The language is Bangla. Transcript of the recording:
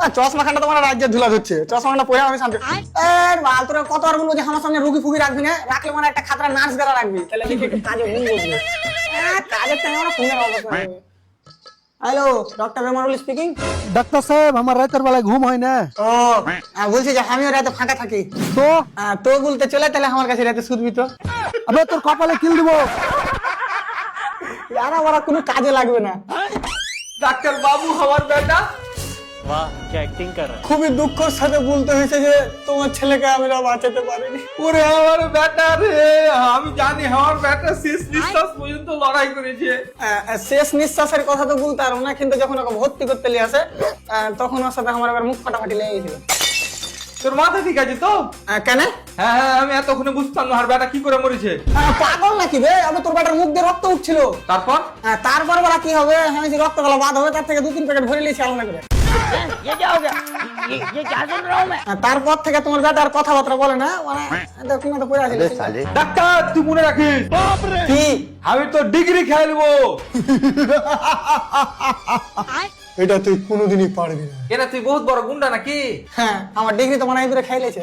চশমাখানটা তোমার রাজ্যের ধুলা ধরছে, চশমাখানটা পরে আমি শান্তি। বাল তোরা কত আর বলবো যে আমার সামনে রুগী ফুগি রাখবি না, রাখলে মানে একটা খাতরা নার্স গালা রাখবি, তাহলে দেখি একটু কাজে মন বসবে। কাজের টাইমে আমরা ফোনের অবস্থা। Hello, doctor Bemarul speaking. ডাক্তার সাহেব, আমার রাতের বেলায় ঘুম হয় না। ও বলছি যে আমিও রাতে ফাঁকা থাকি, তো তো বলতে চলে তাহলে আমার কাছে রাতে শুধবি তো। আবে তোর কপালে কিল দিব। আর আমার কোনো কাজে লাগবে না। ডাক্তার বাবু আমার বেটা। वाह क्या एक्टिंग कर रहा है। খুবই দুঃখের সাথে বলতে হয়েছে যে তোমার ছেলেকে আমরা বাঁচাতে পারিনি। ওরে আমার বেটা রে, আমি জানি আমার বেটা শেষ নিঃশ্বাস পর্যন্ত লড়াই করেছে। শেষ নিঃশ্বাসের কথা তো বলতে পারবো না, কিন্তু যখন ওকে ভর্তি করতে নিয়ে আসে তখন ওর সাথে আমার এবার মুখ ফাটাফাটি লেগে গেছিল। তোর মাথা ঠিক আছে তো? কেন? হ্যাঁ হ্যাঁ, আমি এতক্ষণে বুঝতাম না আর বেটা কি করে মরেছে। পাগল নাকি বে? আমি তোর বেটার মুখ দিয়ে রক্ত উঠছিল। তারপর তারপর বলা কি হবে, আমি যে রক্ত গলা বাদ হবে তার থেকে 2-3 প্যাকেট ভরে নিয়েছি আলাদা করে। ये क्या हो गया? ये क्या सुन रहा हूँ मैं? তারপর থেকে তোমার বেটা আর কথাবার্তা বলে না, মানে তুমি তো পড়ে আছিস। ডাক্তার তুই মনে রাখিস, কি? আমি তো ডিগ্রি খেলবো। এটা তুই কোনোদিনই পারবি না। কেন তুই বহুত বড় গুন্ডা নাকি? হ্যাঁ, আমার ডিগ্রি তো মনে হয় করে খাইলেছে।